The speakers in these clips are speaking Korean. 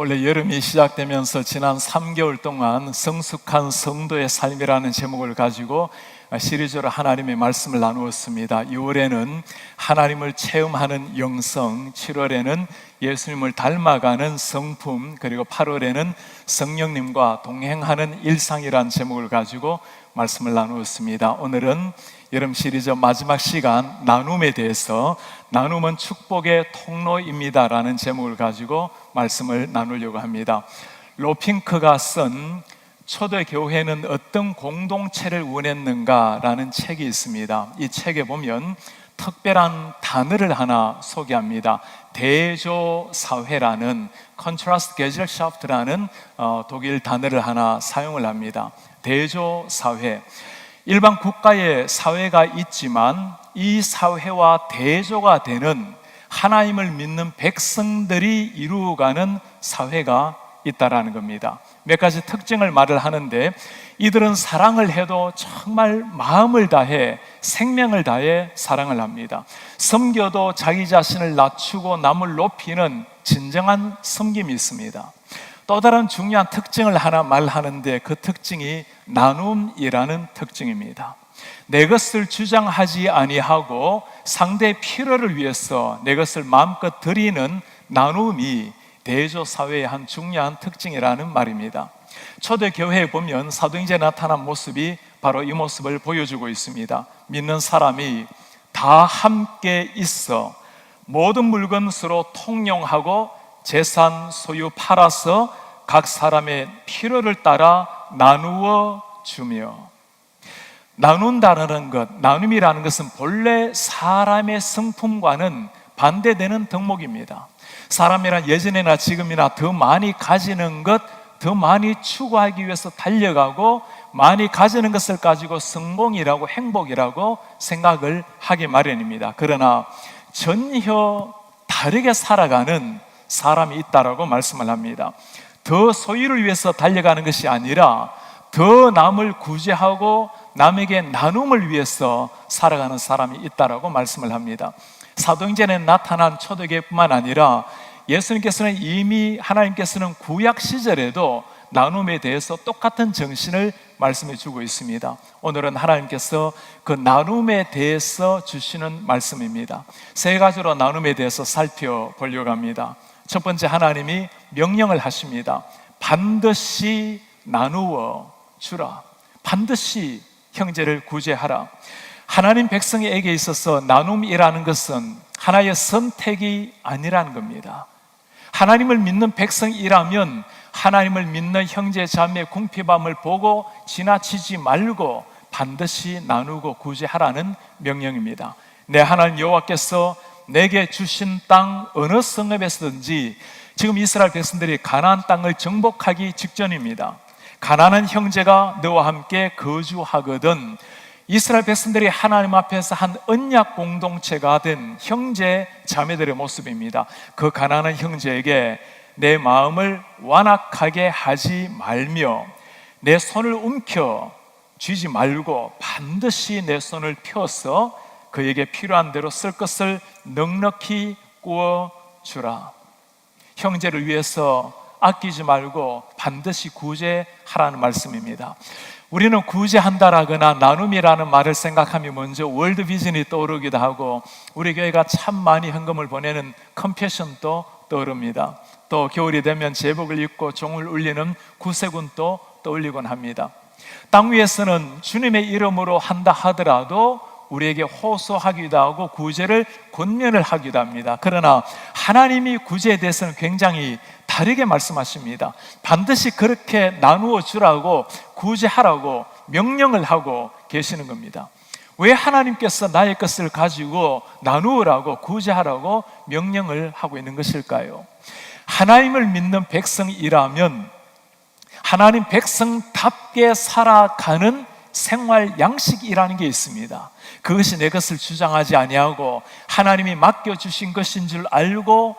원래 여름이 시작되면서 지난 3개월 동안 성숙한 성도의 삶이라는 제목을 가지고 시리즈로 하나님의 말씀을 나누었습니다. 6월에는 하나님을 체험하는 영성, 7월에는 예수님을 닮아가는 성품, 그리고 8월에는 성령님과 동행하는 일상이라는 제목을 가지고 말씀을 나누었습니다. 오늘은 여름 시리즈 마지막 시간 나눔에 대해서, 나눔은 축복의 통로입니다 라는 제목을 가지고 말씀을 나누려고 합니다. 로핑크가 쓴 초대교회는 어떤 공동체를 원했는가 라는 책이 있습니다. 이 책에 보면 특별한 단어를 하나 소개합니다. 대조사회라는 Kontrastgesellschaft라는 독일 단어를 하나 사용을 합니다. 대조사회, 일반 국가의 사회가 있지만 이 사회와 대조가 되는 하나님을 믿는 백성들이 이루어가는 사회가 있다라는 겁니다. 몇 가지 특징을 말을 하는데, 이들은 사랑을 해도 정말 마음을 다해, 생명을 다해 사랑을 합니다. 섬겨도 자기 자신을 낮추고 남을 높이는 진정한 섬김이 있습니다. 또 다른 중요한 특징을 하나 말하는데, 그 특징이 나눔이라는 특징입니다. 내 것을 주장하지 아니하고 상대의 필요를 위해서 내 것을 마음껏 드리는 나눔이 대조사회의 한 중요한 특징이라는 말입니다. 초대교회에 보면 사도행전에 나타난 모습이 바로 이 모습을 보여주고 있습니다. 믿는 사람이 다 함께 있어 모든 물건 서로 통용하고 재산 소유 팔아서 각 사람의 필요를 따라 나누어 주며, 나눈다는 것, 나눔이라는 것은 본래 사람의 성품과는 반대되는 덕목입니다. 사람이란 예전이나 지금이나 더 많이 가지는 것, 더 많이 추구하기 위해서 달려가고, 많이 가지는 것을 가지고 성공이라고 행복이라고 생각을 하기 마련입니다. 그러나 전혀 다르게 살아가는 사람이 있다라고 말씀을 합니다. 더 소유를 위해서 달려가는 것이 아니라 더 남을 구제하고 남에게 나눔을 위해서 살아가는 사람이 있다라고 말씀을 합니다. 사도행전에 나타난 초대교회뿐만 아니라 예수님께서는 이미, 하나님께서는 구약 시절에도 나눔에 대해서 똑같은 정신을 말씀해 주고 있습니다. 오늘은 하나님께서 그 나눔에 대해서 주시는 말씀입니다. 세 가지로 나눔에 대해서 살펴보려고 합니다. 첫 번째, 하나님이 명령을 하십니다. 반드시 나누어 주라. 반드시 형제를 구제하라. 하나님 백성에게 있어서 나눔이라는 것은 하나의 선택이 아니라는 겁니다. 하나님을 믿는 백성이라면 하나님을 믿는 형제 자매의 궁핍함을 보고 지나치지 말고 반드시 나누고 구제하라는 명령입니다. 내 하나님 여호와께서 내게 주신 땅 어느 성읍에서든지, 지금 이스라엘 백성들이 가나안 땅을 정복하기 직전입니다. 가난한 형제가 너와 함께 거주하거든. 이스라엘 백성들이 하나님 앞에서 한 언약 공동체가 된 형제 자매들의 모습입니다. 그 가난한 형제에게 내 마음을 완악하게 하지 말며 내 손을 움켜 쥐지 말고 반드시 내 손을 펴서 그에게 필요한 대로 쓸 것을 넉넉히 구워 주라. 형제를 위해서 아끼지 말고 반드시 구제하라는 말씀입니다. 우리는 구제한다라거나 나눔이라는 말을 생각하면 먼저 월드 비전이 떠오르기도 하고, 우리 교회가 참 많이 헌금을 보내는 컴패션도 떠오릅니다. 또 겨울이 되면 제복을 입고 종을 울리는 구세군도 떠올리곤 합니다. 땅 위에서는 주님의 이름으로 한다 하더라도 우리에게 호소하기도 하고 구제를 권면을 하기도 합니다. 그러나 하나님이 구제에 대해서는 굉장히 다르게 말씀하십니다. 반드시 그렇게 나누어 주라고, 구제하라고 명령을 하고 계시는 겁니다. 왜 하나님께서 나의 것을 가지고 나누으라고, 구제하라고 명령을 하고 있는 것일까요? 하나님을 믿는 백성이라면 하나님 백성답게 살아가는 생활 양식이라는 게 있습니다. 그것이 내 것을 주장하지 아니하고 하나님이 맡겨주신 것인 줄 알고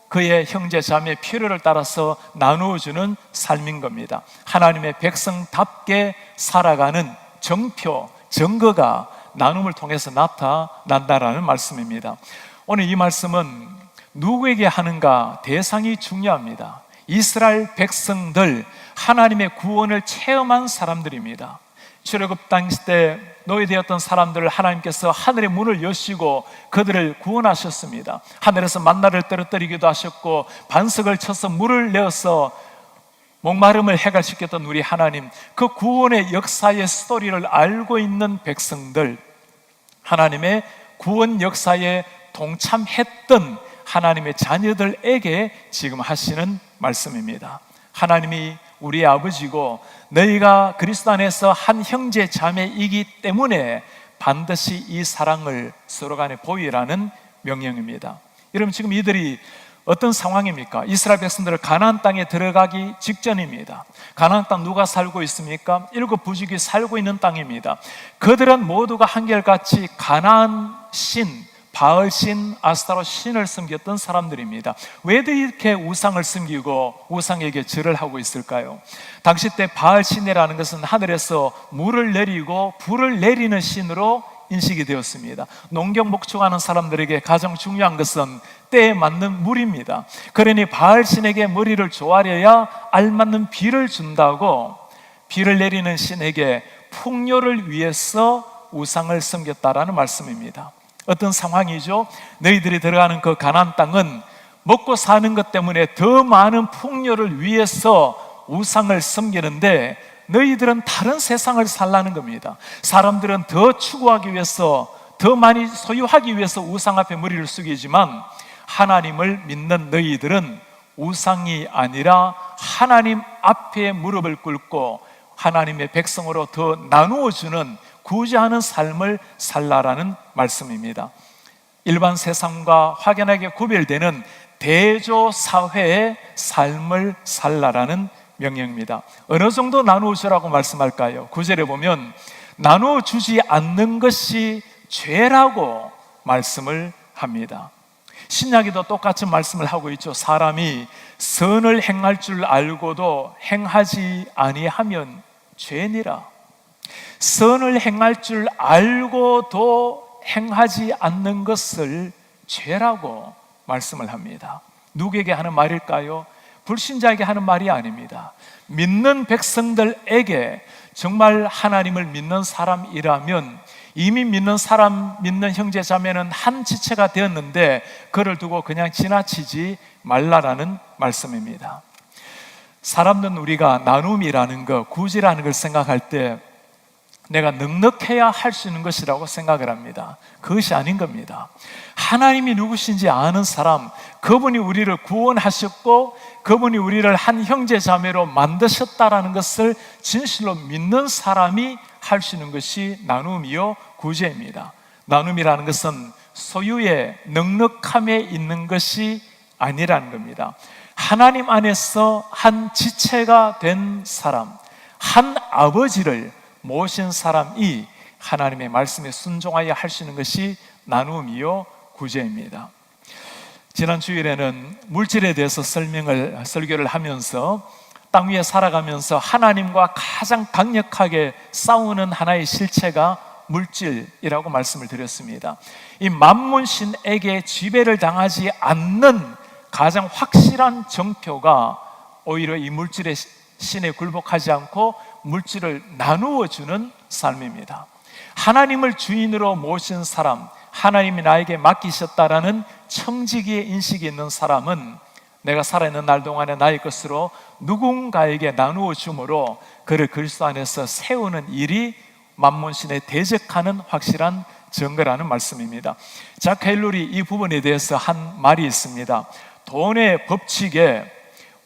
그의 형제 자매의 필요를 따라서 나누어주는 삶인 겁니다. 하나님의 백성답게 살아가는 정표, 증거가 나눔을 통해서 나타난다라는 말씀입니다. 오늘 이 말씀은 누구에게 하는가, 대상이 중요합니다. 이스라엘 백성들, 하나님의 구원을 체험한 사람들입니다. 출애굽 당시 때 노예되었던 사람들을 하나님께서 하늘의 문을 여시고 그들을 구원하셨습니다. 하늘에서 만나를 떨어뜨리기도 하셨고 반석을 쳐서 물을 내어서 목마름을 해결시켰던 우리 하나님, 그 구원의 역사의 스토리를 알고 있는 백성들, 하나님의 구원 역사에 동참했던 하나님의 자녀들에게 지금 하시는 말씀입니다. 하나님이 우리의 아버지고 너희가 그리스도 안에서 한 형제 자매이기 때문에 반드시 이 사랑을 서로 간에 보이라는 명령입니다. 여러분, 지금 이들이 어떤 상황입니까? 이스라엘 백성들을 가나안 땅에 들어가기 직전입니다. 가나안 땅 누가 살고 있습니까? 7 부족이 살고 있는 땅입니다. 그들은 모두가 한결같이 가나안 신, 바알 신, 아스타롯 신을 섬겼던 사람들입니다. 왜 이렇게 우상을 섬기고 우상에게 절을 하고 있을까요? 당시 때 바알 신이라는 것은 하늘에서 물을 내리고 불을 내리는 신으로 인식이 되었습니다. 농경 목축하는 사람들에게 가장 중요한 것은 때에 맞는 물입니다. 그러니 바알 신에게 머리를 조아려야 알맞는 비를 준다고 비를 내리는 신에게 풍요를 위해서 우상을 섬겼다라는 말씀입니다. 어떤 상황이죠? 너희들이 들어가는 그 가나안 땅은 먹고 사는 것 때문에 더 많은 풍요를 위해서 우상을 섬기는데 너희들은 다른 세상을 살라는 겁니다. 사람들은 더 추구하기 위해서, 더 많이 소유하기 위해서 우상 앞에 머리를 숙이지만 하나님을 믿는 너희들은 우상이 아니라 하나님 앞에 무릎을 꿇고 하나님의 백성으로 더 나누어주는 구제하는 삶을 살라라는 말씀입니다. 일반 세상과 확연하게 구별되는 대조사회의 삶을 살라라는 명령입니다. 어느 정도 나누어주라고 말씀할까요? 9절에 보면 나누어주지 않는 것이 죄라고 말씀을 합니다. 신약에도 똑같은 말씀을 하고 있죠. 사람이 선을 행할 줄 알고도 행하지 아니하면 죄니라. 선을 행할 줄 알고도 행하지 않는 것을 죄라고 말씀을 합니다. 누구에게 하는 말일까요? 불신자에게 하는 말이 아닙니다. 믿는 백성들에게, 정말 하나님을 믿는 사람이라면 이미 믿는 사람, 믿는 형제 자매는 한 지체가 되었는데 그를 두고 그냥 지나치지 말라라는 말씀입니다. 사람들은 우리가 나눔이라는 것, 구제라는 걸 생각할 때 내가 넉넉해야 할 수 있는 것이라고 생각을 합니다. 그것이 아닌 겁니다. 하나님이 누구신지 아는 사람, 그분이 우리를 구원하셨고 그분이 우리를 한 형제 자매로 만드셨다라는 것을 진실로 믿는 사람이 할 수 있는 것이 나눔이요 구제입니다. 나눔이라는 것은 소유의 넉넉함에 있는 것이 아니라는 겁니다. 하나님 안에서 한 지체가 된 사람, 한 아버지를 모신 사람이 하나님의 말씀에 순종하여 할 수 있는 것이 나눔이요 구제입니다. 지난 주일에는 물질에 대해서 설교를 하면서 땅 위에 살아가면서 하나님과 가장 강력하게 싸우는 하나의 실체가 물질이라고 말씀을 드렸습니다. 이 만문신에게 지배를 당하지 않는 가장 확실한 정표가 오히려 이 물질의 신에 굴복하지 않고 물질을 나누어 주는 삶입니다. 하나님을 주인으로 모신 사람, 하나님이 나에게 맡기셨다라는 청지기의 인식이 있는 사람은 내가 살아있는 날 동안에 나의 것으로 누군가에게 나누어 주므로 그를 그리스도 안에서 세우는 일이 만몬신에 대적하는 확실한 증거라는 말씀입니다. 자크 헬룰이 이 부분에 대해서 한 말이 있습니다. 돈의 법칙에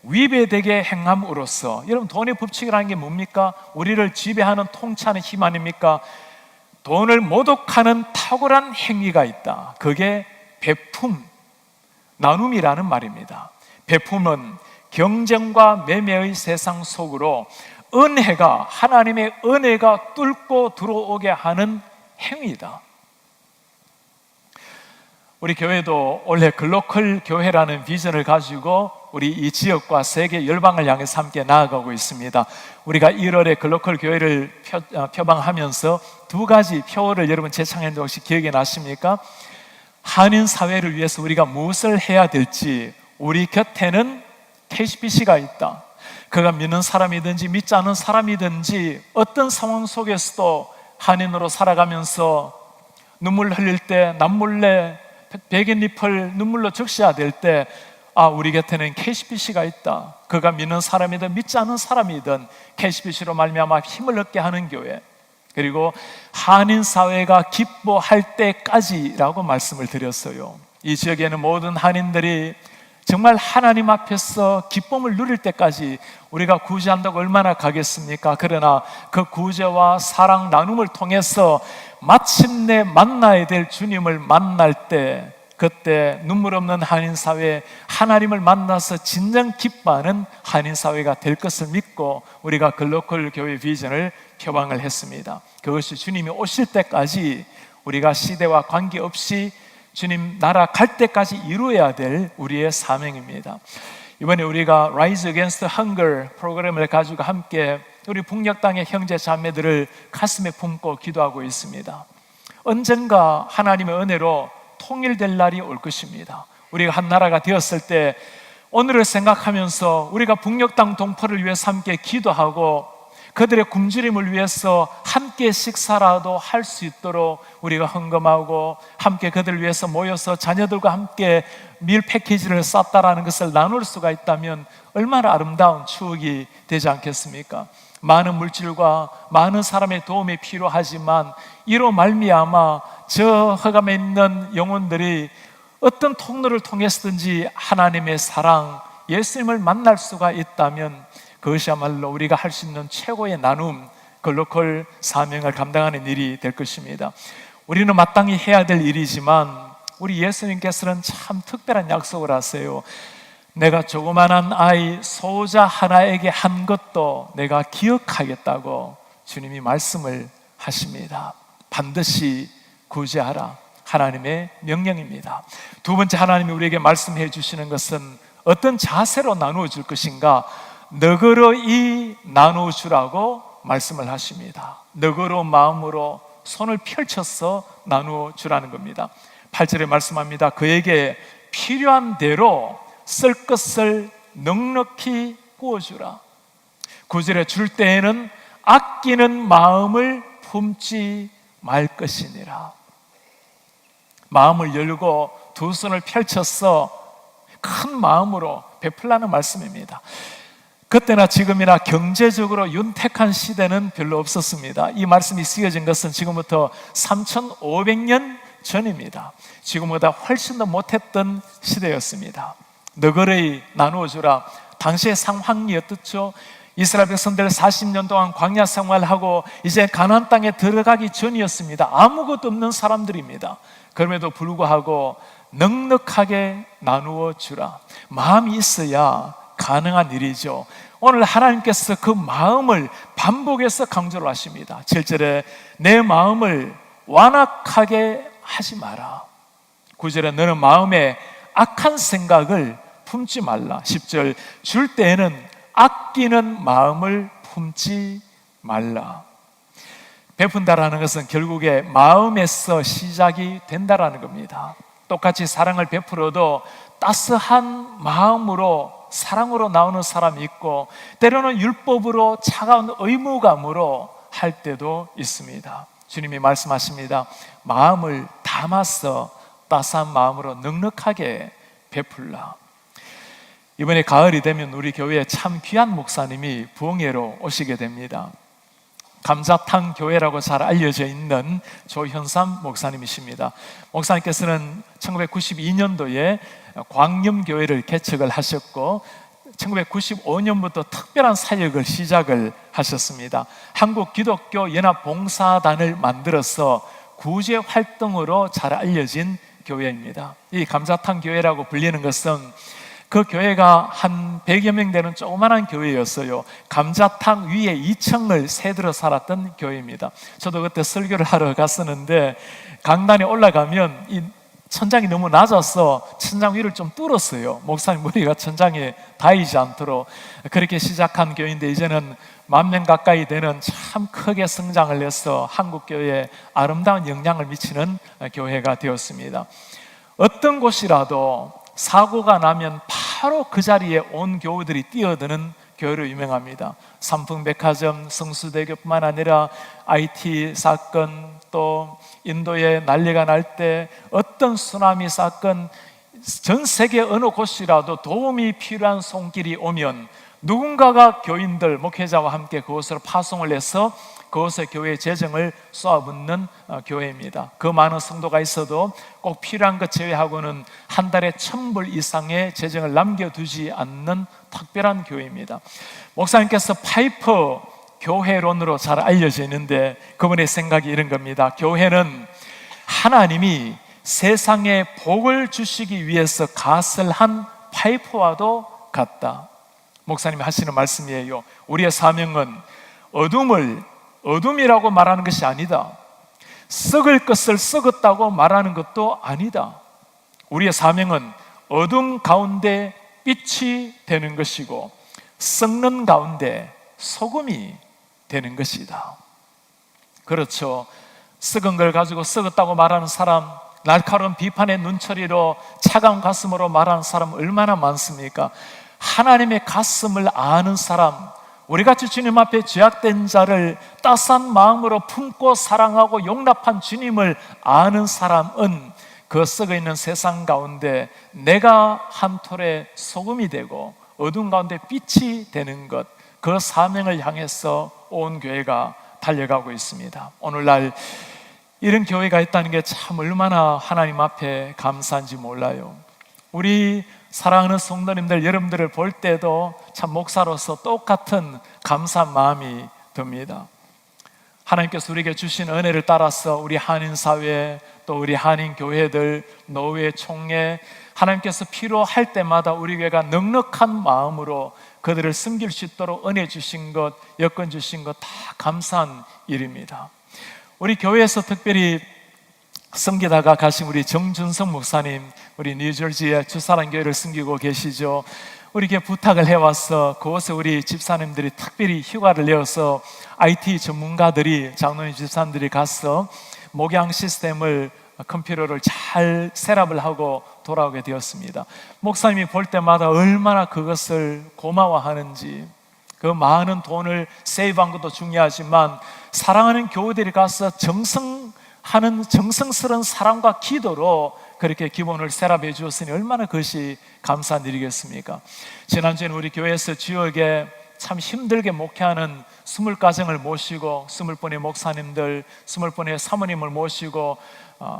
위배되게 행함으로써, 여러분 돈의 법칙이라는 게 뭡니까? 우리를 지배하는 통치하는 힘 아닙니까? 돈을 모독하는 탁월한 행위가 있다. 그게 베품, 나눔이라는 말입니다. 베품은 경쟁과 매매의 세상 속으로 은혜가, 하나님의 은혜가 뚫고 들어오게 하는 행위다. 우리 교회도 원래 글로컬 교회라는 비전을 가지고 우리 이 지역과 세계 열방을 향해서 함께 나아가고 있습니다. 우리가 1월에 글로컬 교회를 표방하면서 두 가지 표어를 여러분 제창했는데 혹시 기억이 나십니까? 한인 사회를 위해서 우리가 무엇을 해야 될지, 우리 곁에는 KCBC가 있다. 그가 믿는 사람이든지 믿지 않는 사람이든지 어떤 상황 속에서도 한인으로 살아가면서 눈물 흘릴 때 남몰래 베갯잎을 눈물로 적셔야 될 때 우리 곁에는 KCBC가 있다. 그가 믿는 사람이든 믿지 않는 사람이든 KCBC로 말미암아 힘을 얻게 하는 교회, 그리고 한인 사회가 기뻐할 때까지라고 말씀을 드렸어요. 이 지역에는 모든 한인들이 정말 하나님 앞에서 기쁨을 누릴 때까지 우리가 구제한다고 얼마나 가겠습니까? 그러나 그 구제와 사랑 나눔을 통해서 마침내 만나야 될 주님을 만날 때, 그때 눈물 없는 한인사회, 하나님을 만나서 진정 기뻐하는 한인사회가 될 것을 믿고 우리가 글로컬 교회 비전을 표방을 했습니다. 그것이 주님이 오실 때까지 우리가 시대와 관계없이 주님 나라 갈 때까지 이루어야 될 우리의 사명입니다. 이번에 우리가 Rise Against Hunger 프로그램을 가지고 함께 우리 북녘 땅의 형제 자매들을 가슴에 품고 기도하고 있습니다. 언젠가 하나님의 은혜로 통일될 날이 올 것입니다. 우리가 한 나라가 되었을 때 오늘을 생각하면서 우리가 북녘 땅 동포를 위해서 함께 기도하고 그들의 굶주림을 위해서 함께 식사라도 할 수 있도록 우리가 헌금하고 함께 그들을 위해서 모여서 자녀들과 함께 밀 패키지를 쌌다라는 것을 나눌 수가 있다면 얼마나 아름다운 추억이 되지 않겠습니까? 많은 물질과 많은 사람의 도움이 필요하지만 이로 말미암아 저 흑암에 있는 영혼들이 어떤 통로를 통해서든지 하나님의 사랑, 예수님을 만날 수가 있다면 그것이야말로 우리가 할 수 있는 최고의 나눔, 글로컬 사명을 감당하는 일이 될 것입니다. 우리는 마땅히 해야 될 일이지만 우리 예수님께서는 참 특별한 약속을 하세요. 내가 조그만한 아이 소자 하나에게 한 것도 내가 기억하겠다고 주님이 말씀을 하십니다. 반드시 구제하라, 하나님의 명령입니다. 두 번째, 하나님이 우리에게 말씀해 주시는 것은 어떤 자세로 나누어 줄 것인가? 너그러이 나누어 주라고 말씀을 하십니다. 너그러운 마음으로 손을 펼쳐서 나누어 주라는 겁니다. 8절에 말씀합니다. 그에게 필요한 대로 쓸 것을 넉넉히 구워주라. 9절에 줄 때에는 아끼는 마음을 품지 말 것이니라. 마음을 열고 두 손을 펼쳐서 큰 마음으로 베풀라는 말씀입니다. 그때나 지금이나 경제적으로 윤택한 시대는 별로 없었습니다. 이 말씀이 쓰여진 것은 지금부터 3500년 전입니다. 지금보다 훨씬 더 못했던 시대였습니다. 너그러이 나누어주라. 당시의 상황이 어떻죠? 이스라엘 백성들 40년 동안 광야 생활하고 이제 가나안 땅에 들어가기 전이었습니다. 아무것도 없는 사람들입니다. 그럼에도 불구하고 넉넉하게 나누어 주라. 마음이 있어야 가능한 일이죠. 오늘 하나님께서 그 마음을 반복해서 강조를 하십니다. 7절에 내 마음을 완악하게 하지 마라. 9절에 너는 마음에 악한 생각을 품지 말라. 10절 줄 때에는 아끼는 마음을 품지 말라. 베푼다라는 것은 결국에 마음에서 시작이 된다라는 겁니다. 똑같이 사랑을 베풀어도 따스한 마음으로 사랑으로 나오는 사람이 있고 때로는 율법으로 차가운 의무감으로 할 때도 있습니다. 주님이 말씀하십니다. 마음을 담아서 따스한 마음으로 넉넉하게 베풀라. 이번에 가을이 되면 우리 교회에 참 귀한 목사님이 부흥회로 오시게 됩니다. 감자탕 교회라고 잘 알려져 있는 조현삼 목사님이십니다. 목사님께서는 1992년도에 광염교회를 개척을 하셨고 1995년부터 특별한 사역을 시작을 하셨습니다. 한국기독교연합봉사단을 만들어서 구제 활동으로 잘 알려진 교회입니다. 이 감자탕 교회라고 불리는 것은 그 교회가 한 100여 명 되는 조그만한 교회였어요. 감자탕 위에 2층을 새들어 살았던 교회입니다. 저도 그때 설교를 하러 갔었는데 강단에 올라가면 이 천장이 너무 낮아서 천장 위를 좀 뚫었어요. 목사님 머리가 천장에 닿이지 않도록. 그렇게 시작한 교회인데 이제는 10,000명 가까이 되는 참 크게 성장을 해서 한국교회에 아름다운 영향을 미치는 교회가 되었습니다. 어떤 곳이라도 사고가 나면 바로 그 자리에 온 교우들이 뛰어드는 교회로 유명합니다. 삼풍백화점, 성수대교뿐만 아니라 IT 사건, 또 인도에 난리가 날 때 어떤 쓰나미 사건, 전 세계 어느 곳이라도 도움이 필요한 손길이 오면 누군가가 교인들, 목회자와 함께 그곳으로 파송을 해서 그곳에 교회 재정을 쏘아붓는 교회입니다. 그 많은 성도가 있어도 꼭 필요한 것 제외하고는 한 달에 1,000불 이상의 재정을 남겨두지 않는 특별한 교회입니다. 목사님께서 파이퍼 교회론으로 잘 알려져 있는데 그분의 생각이 이런 겁니다. 교회는 하나님이 세상에 복을 주시기 위해서 가설한 파이프와도 같다. 목사님이 하시는 말씀이에요. 우리의 사명은 어둠을 어둠이라고 말하는 것이 아니다. 썩을 것을 썩었다고 말하는 것도 아니다. 우리의 사명은 어둠 가운데 빛이 되는 것이고 썩는 가운데 소금이 되는 것이다. 그렇죠. 썩은 걸 가지고 썩었다고 말하는 사람, 날카로운 비판의 눈초리로 차가운 가슴으로 말하는 사람 얼마나 많습니까? 하나님의 가슴을 아는 사람, 우리같이 주님 앞에 죄악된 자를 따스한 마음으로 품고 사랑하고 용납한 주님을 아는 사람은 그 썩어있는 세상 가운데 내가 한 톨의 소금이 되고 어둠 가운데 빛이 되는 것, 그 사명을 향해서 온 교회가 달려가고 있습니다. 오늘날 이런 교회가 있다는 게 참 얼마나 하나님 앞에 감사한지 몰라요. 우리 사랑하는 성도님들, 여러분들을 볼 때도 참 목사로서 똑같은 감사한 마음이 듭니다. 하나님께서 우리에게 주신 은혜를 따라서 우리 한인사회, 또 우리 한인교회들, 노회, 총회, 하나님께서 필요할 때마다 우리 교회가 넉넉한 마음으로 그들을 섬길 수 있도록 은혜 주신 것, 여건 주신 것 다 감사한 일입니다. 우리 교회에서 특별히 섬기다가 가신 우리 정준성 목사님, 우리 뉴저지의 주사랑교회를 섬기고 계시죠. 우리에게 부탁을 해와서 그곳에 우리 집사님들이 특별히 휴가를 내어서 IT 전문가들이, 장로님 집사님들이 가서 목양 시스템을, 컴퓨터를 잘 셋업을 하고 돌아오게 되었습니다. 목사님이 볼 때마다 얼마나 그것을 고마워하는지, 그 많은 돈을 세이브한 것도 중요하지만 사랑하는 교우들이 가서 정성스러운 사랑과 기도로 그렇게 기본을 셋업해 주었으니 얼마나 그것이 감사한 일이겠습니까? 지난주에는 우리 교회에서 지역에 참 힘들게 목회하는 20가정을 모시고 20분의 목사님들, 20분의 사모님을 모시고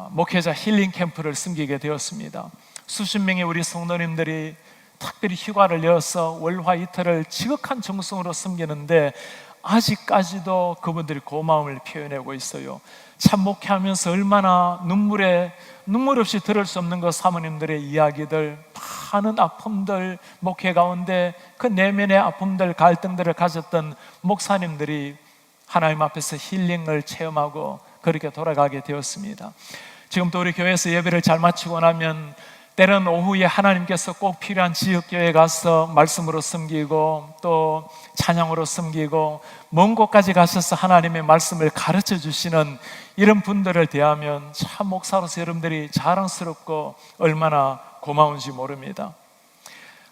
목회자 힐링 캠프를 섬기게 되었습니다. 수십 명의 우리 성도님들이 특별히 휴가를 내어서 월화 이틀을 지극한 정성으로 섬기는데 아직까지도 그분들이 고마움을 표현하고 있어요. 참 목회하면서 얼마나 눈물 없이 들을 수 없는 그 사모님들의 이야기들, 많은 아픔들, 목회 가운데 그 내면의 아픔들, 갈등들을 가졌던 목사님들이 하나님 앞에서 힐링을 체험하고 그렇게 돌아가게 되었습니다. 지금 또 우리 교회에서 예배를 잘 마치고 나면 때론 오후에 하나님께서 꼭 필요한 지역교회에 가서 말씀으로 섬기고 또 찬양으로 섬기고 먼 곳까지 가셔서 하나님의 말씀을 가르쳐 주시는 이런 분들을 대하면 참 목사로서 여러분들이 자랑스럽고 얼마나 고마운지 모릅니다.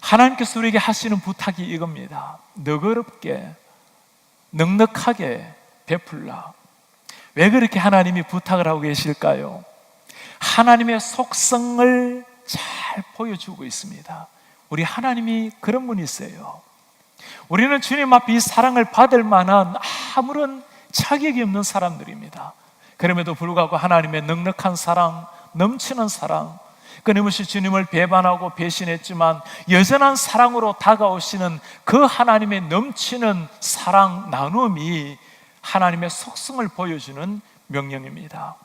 하나님께서 우리에게 하시는 부탁이 이겁니다. 너그럽게 넉넉하게 베풀라. 왜 그렇게 하나님이 부탁을 하고 계실까요? 하나님의 속성을 잘 보여주고 있습니다. 우리 하나님이 그런 분이세요. 우리는 주님 앞에 이 사랑을 받을 만한 아무런 자격이 없는 사람들입니다. 그럼에도 불구하고 하나님의 넉넉한 사랑, 넘치는 사랑, 끊임없이 주님을 배반하고 배신했지만 여전한 사랑으로 다가오시는 그 하나님의 넘치는 사랑 나눔이 하나님의 속성을 보여주는 명령입니다.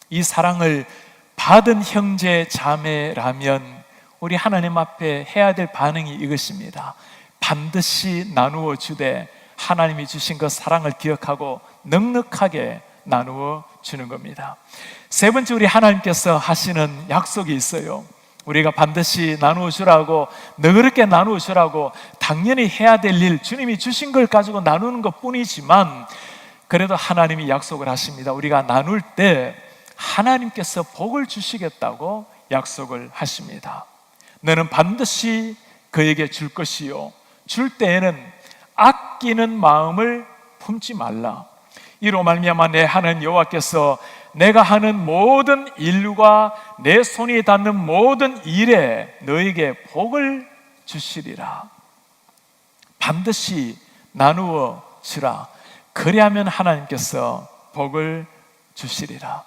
이 사랑을 받은 형제 자매라면 우리 하나님 앞에 해야 될 반응이 이것입니다. 반드시 나누어 주되 하나님이 주신 그 사랑을 기억하고 넉넉하게 나누어 주는 겁니다. 세 번째, 우리 하나님께서 하시는 약속이 있어요. 우리가 반드시 나누어 주라고, 너그럽게 나누어 주라고 당연히 해야 될 일, 주님이 주신 걸 가지고 나누는 것 뿐이지만 그래도 하나님이 약속을 하십니다. 우리가 나눌 때 하나님께서 복을 주시겠다고 약속을 하십니다. 너는 반드시 그에게 줄 것이요 줄 때에는 아끼는 마음을 품지 말라. 이로 말미암아 내 하나님 여호와께서 내가 하는 모든 일과 내 손이 닿는 모든 일에 너에게 복을 주시리라. 반드시 나누어 주라. 그리하면 하나님께서 복을 주시리라.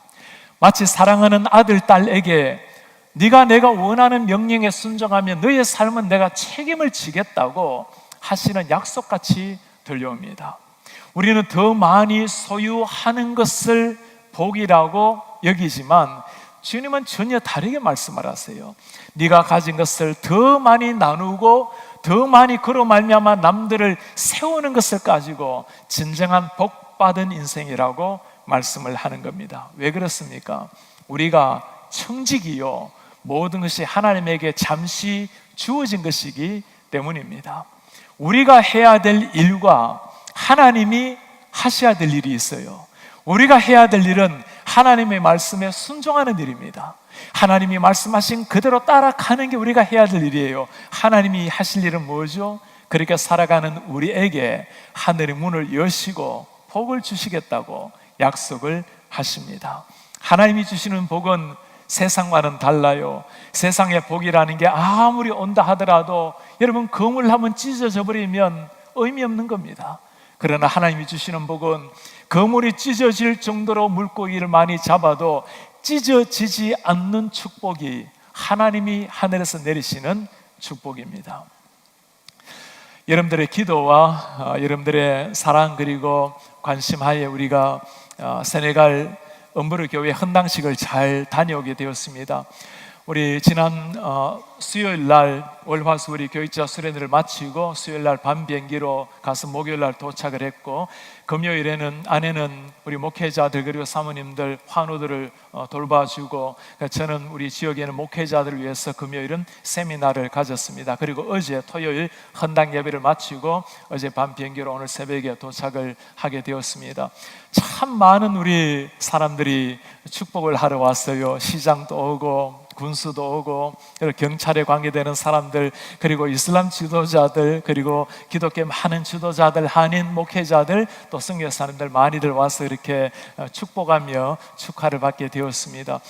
마치 사랑하는 아들, 딸에게 네가 내가 원하는 명령에 순종하면 너의 삶은 내가 책임을 지겠다고 하시는 약속같이 들려옵니다. 우리는 더 많이 소유하는 것을 복이라고 여기지만 주님은 전혀 다르게 말씀을 하세요. 네가 가진 것을 더 많이 나누고 더 많이 그로 말미암아 남들을 세우는 것을 가지고 진정한 복받은 인생이라고 말씀을 하는 겁니다. 왜 그렇습니까? 우리가 청직이요 모든 것이 하나님에게 잠시 주어진 것이기 때문입니다. 우리가 해야 될 일과 하나님이 하셔야 될 일이 있어요. 우리가 해야 될 일은 하나님의 말씀에 순종하는 일입니다. 하나님이 말씀하신 그대로 따라가는 게 우리가 해야 될 일이에요. 하나님이 하실 일은 뭐죠? 그렇게 살아가는 우리에게 하늘의 문을 여시고 복을 주시겠다고 약속을 하십니다. 하나님이 주시는 복은 세상과는 달라요. 세상의 복이라는 게 아무리 온다 하더라도 여러분 그물 한번 찢어져 버리면 의미 없는 겁니다. 그러나 하나님이 주시는 복은 그물이 찢어질 정도로 물고기를 많이 잡아도 찢어지지 않는 축복이 하나님이 하늘에서 내리시는 축복입니다. 여러분들의 기도와 여러분들의 사랑 그리고 관심하에 우리가 세네갈 음부르 교회 헌당식을 잘 다녀오게 되었습니다. 우리 지난 수요일 날 월화수 우리 교육자 수련회를 마치고 수요일 날 밤 비행기로 가서 목요일 날 도착을 했고, 금요일에는 아내는 우리 목회자들 그리고 사모님들 환우들을 돌봐주고, 저는 우리 지역에는 목회자들을 위해서 금요일은 세미나를 가졌습니다. 그리고 어제 토요일 헌당 예배를 마치고 어제 밤 비행기로 오늘 새벽에 도착을 하게 되었습니다. 참 많은 우리 사람들이 축복을 하러 왔어요. 시장도 오고 군수도 오고 경찰에 관계되는 사람들 그리고 이슬람 지도자들 그리고 기독교 많은 지도자들 한인 목회자들 또 선교사님들 많이들 와서 이렇게 축복하며 축하를 받게 되었습니다.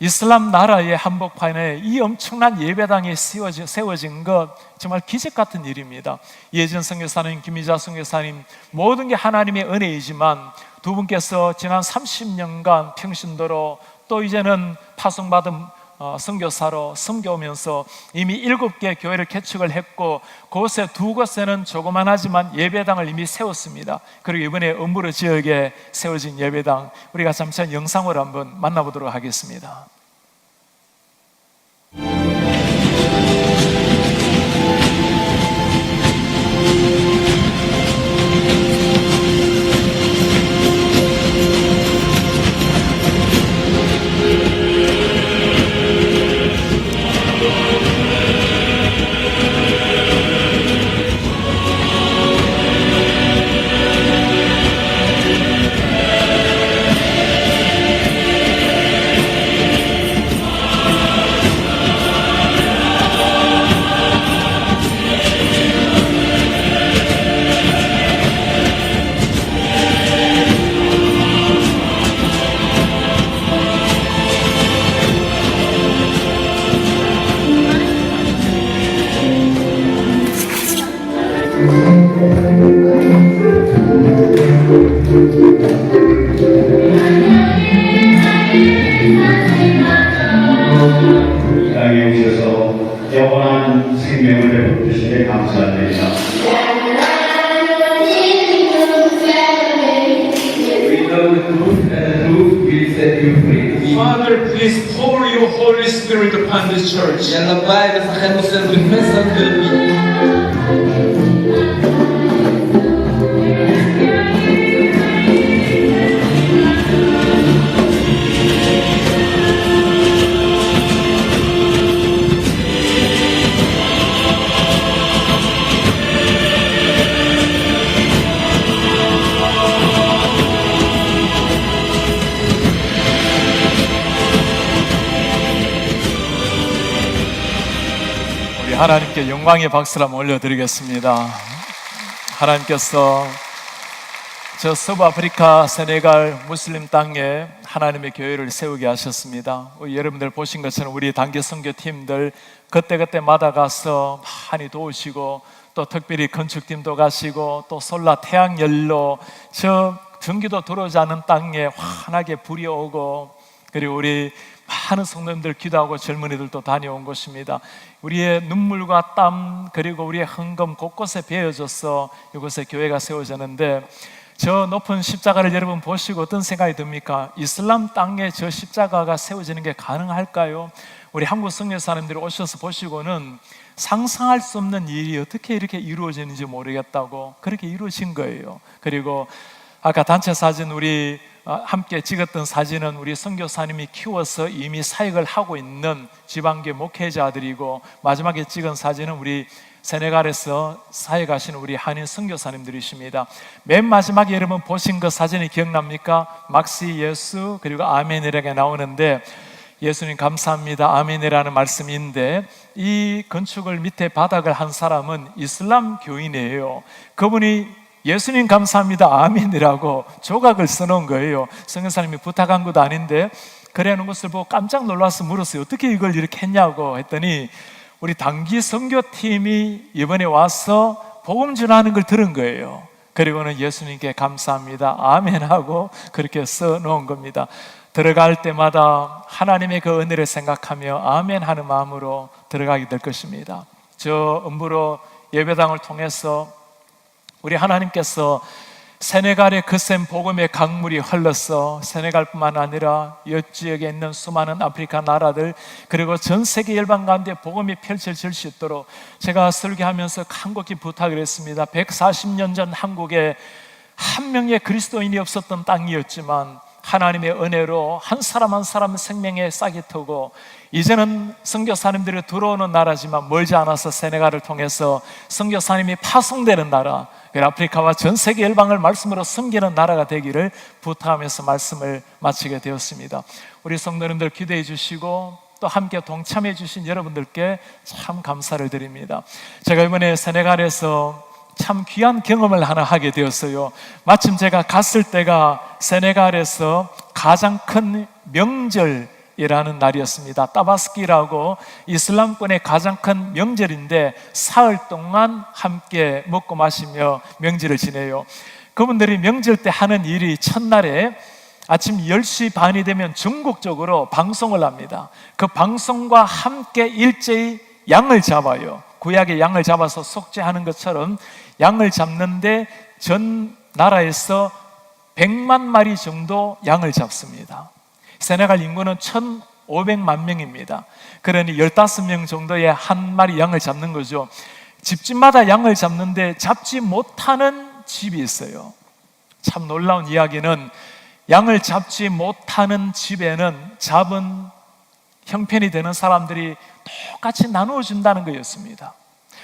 이슬람 나라의 한복판에 이 엄청난 예배당이 세워진 것 정말 기적 같은 일입니다. 이혜진 선교사님, 김희자 선교사님 모든 게 하나님의 은혜이지만 두 분께서 지난 30년간 평신도로 또 이제는 파송받은 선교사로 섬겨오면서 이미 7개 교회를 개척을 했고 그곳에 2곳에는 조그만하지만 예배당을 이미 세웠습니다. 그리고 이번에 음부르 지역에 세워진 예배당 우리가 잠시 영상으로 한번 만나보도록 하겠습니다. Father, please pour your Holy Spirit upon this church. 하나님께 영광의 박수를 한번 올려드리겠습니다. 하나님께서 저 서부 아프리카 세네갈 무슬림 땅에 하나님의 교회를 세우게 하셨습니다. 여러분들 보신 것처럼 우리 단기 선교팀들 그때그때마다 가서 많이 도우시고, 또 특별히 건축팀도 가시고, 또 솔라 태양열로 저 전기도 들어오지 않은 땅에 환하게 불이 오고, 그리고 우리 많은 성도님들 기도하고 젊은이들도 다녀온 곳입니다. 우리의 눈물과 땀 그리고 우리의 헌금 곳곳에 베어져서 이곳에 교회가 세워졌는데, 저 높은 십자가를 여러분 보시고 어떤 생각이 듭니까? 이슬람 땅에 저 십자가가 세워지는 게 가능할까요? 우리 한국 선교사님들이 오셔서 보시고는 상상할 수 없는 일이 어떻게 이렇게 이루어지는지 모르겠다고 그렇게 이루어진 거예요. 그리고 아까 단체 사진 우리 함께 찍었던 사진은 우리 선교사님이 키워서 이미 사역을 하고 있는 지방교회 목회자들이고, 마지막에 찍은 사진은 우리 세네갈에서 사역하시는 우리 한인 선교사님들이십니다. 맨 마지막에 여러분 보신 그 사진이 기억납니까? 막시 예수 그리고 아멘이라게 나오는데, 예수님 감사합니다 아멘이라는 말씀인데, 이 건축을 밑에 바닥을 한 사람은 이슬람 교인이에요. 그분이 예수님 감사합니다 아멘이라고 조각을 써놓은 거예요. 선교사님이 부탁한 것도 아닌데 그래 놓은 것을 보고 깜짝 놀라서 물었어요. 어떻게 이걸 이렇게 했냐고 했더니, 우리 단기 선교팀이 이번에 와서 복음 전하는 걸 들은 거예요. 그리고는 예수님께 감사합니다 아멘하고 그렇게 써놓은 겁니다. 들어갈 때마다 하나님의 그 은혜를 생각하며 아멘 하는 마음으로 들어가게 될 것입니다. 저 음부로 예배당을 통해서 우리 하나님께서 세네갈의 거센 복음의 강물이 흘러서 세네갈뿐만 아니라 옆지역에 있는 수많은 아프리카 나라들 그리고 전 세계 열방 가운데 복음이 펼쳐질 수 있도록 제가 설교하면서 간곡히 부탁을 했습니다. 140년 전 한국에 한 명의 그리스도인이 없었던 땅이었지만 하나님의 은혜로 한 사람 한 사람 생명에 싹이 트고, 이제는 선교사님들이 들어오는 나라지만 멀지 않아서 세네갈을 통해서 선교사님이 파송되는 나라, 아프리카와 전 세계 열방을 말씀으로 섬기는 나라가 되기를 부탁하면서 말씀을 마치게 되었습니다. 우리 성도님들 기도해 주시고 또 함께 동참해 주신 여러분들께 참 감사를 드립니다. 제가 이번에 세네갈에서 참 귀한 경험을 하나 하게 되었어요. 마침 제가 갔을 때가 세네갈에서 가장 큰 명절이라는 날이었습니다. 따바스키라고 이슬람권의 가장 큰 명절인데 사흘 동안 함께 먹고 마시며 명절을 지내요. 그분들이 명절 때 하는 일이 첫날에 아침 10시 반이 되면 전국적으로 방송을 합니다. 그 방송과 함께 일제히 양을 잡아요. 구약의 양을 잡아서 속죄하는 것처럼 양을 잡는데 전 나라에서 100만 마리 정도 양을 잡습니다. 세네갈 인구는 1,500만 명입니다. 그러니 15명 정도의 한 마리 양을 잡는 거죠. 집집마다 양을 잡는데 잡지 못하는 집이 있어요. 참 놀라운 이야기는 양을 잡지 못하는 집에는 잡은 형편이 되는 사람들이 똑같이 나누어 준다는 거였습니다.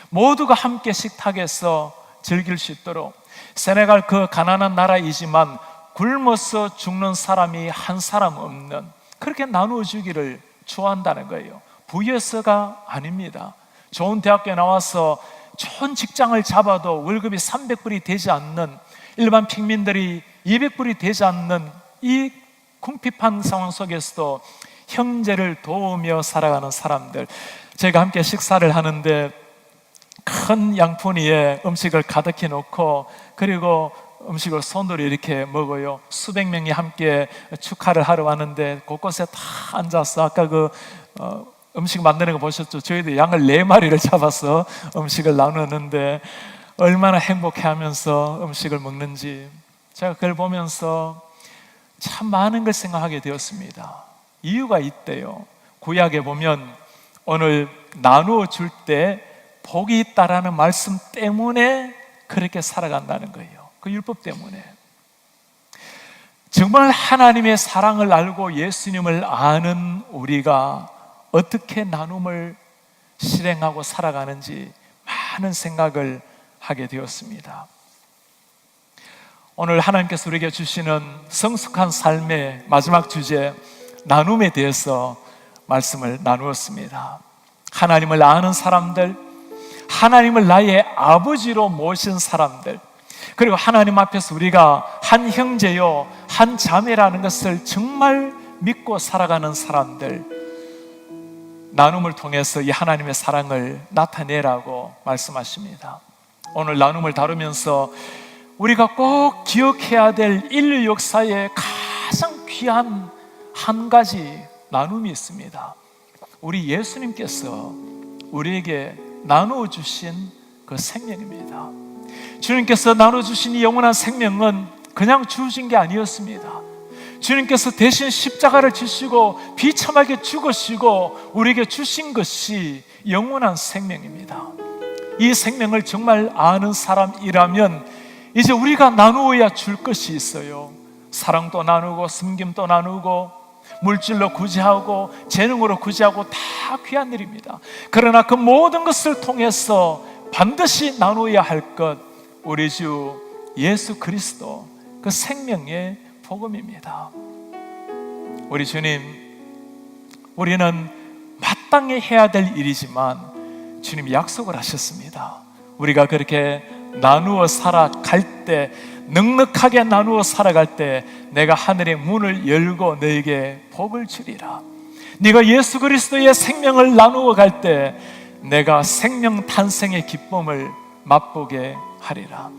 모두가 함께 식탁에서 즐길 수 있도록. 세네갈 그 가난한 나라이지만 굶어서 죽는 사람이 한 사람 없는, 그렇게 나누어 주기를 좋아한다는 거예요. 부여서가 아닙니다. 좋은 대학교에 나와서 좋은 직장을 잡아도 월급이 300불이 되지 않는, 일반 평민들이 200불이 되지 않는 이 궁핍한 상황 속에서도 형제를 도우며 살아가는 사람들. 제가 함께 식사를 하는데 큰 양푼위에 음식을 가득히 놓고, 그리고 음식을 손으로 이렇게 먹어요. 수백 명이 함께 축하를 하러 왔는데 곳곳에 다 앉아서, 아까 그 음식 만드는 거 보셨죠? 저희도 양을 4마리를 잡아서 음식을 나누는데 얼마나 행복해하면서 음식을 먹는지, 제가 그걸 보면서 참 많은 걸 생각하게 되었습니다. 이유가 있대요. 구약에 보면 오늘 나누어 줄 때 복이 있다라는 말씀 때문에 그렇게 살아간다는 거예요. 그 율법 때문에. 정말 하나님의 사랑을 알고 예수님을 아는 우리가 어떻게 나눔을 실행하고 살아가는지 많은 생각을 하게 되었습니다. 오늘 하나님께서 우리에게 주시는 성숙한 삶의 마지막 주제, 나눔에 대해서 말씀을 나누었습니다. 하나님을 아는 사람들, 하나님을 나의 아버지로 모신 사람들, 그리고 하나님 앞에서 우리가 한 형제요 한 자매라는 것을 정말 믿고 살아가는 사람들, 나눔을 통해서 이 하나님의 사랑을 나타내라고 말씀하십니다. 오늘 나눔을 다루면서 우리가 꼭 기억해야 될 인류 역사의 가장 귀한 한 가지 나눔이 있습니다. 우리 예수님께서 우리에게 나누어 주신 그 생명입니다. 주님께서 나눠주신 이 영원한 생명은 그냥 주어진 게 아니었습니다. 주님께서 대신 십자가를 지시고 비참하게 죽으시고 우리에게 주신 것이 영원한 생명입니다. 이 생명을 정말 아는 사람이라면 이제 우리가 나누어야 줄 것이 있어요. 사랑도 나누고 섬김도 나누고 물질로 구제하고 재능으로 구제하고 다 귀한 일입니다. 그러나 그 모든 것을 통해서 반드시 나누어야 할 것, 우리 주 예수 그리스도 그 생명의 복음입니다. 우리 주님, 우리는 마땅히 해야 될 일이지만 주님이 약속을 하셨습니다. 우리가 그렇게 나누어 살아갈 때, 넉넉하게 나누어 살아갈 때 내가 하늘의 문을 열고 너에게 복을 주리라. 네가 예수 그리스도의 생명을 나누어 갈 때 내가 생명 탄생의 기쁨을 맛보게 하리라.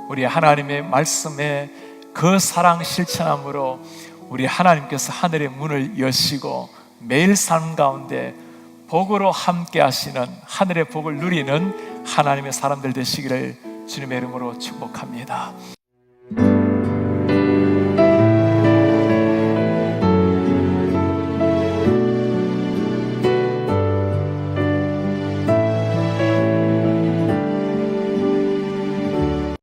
우리 하나님의 말씀에 그 사랑 실천함으로 우리 하나님께서 하늘의 문을 여시고 매일 삶 가운데 복으로 함께 하시는, 하늘의 복을 누리는 하나님의 사람들 되시기를 주님의 이름으로 축복합니다.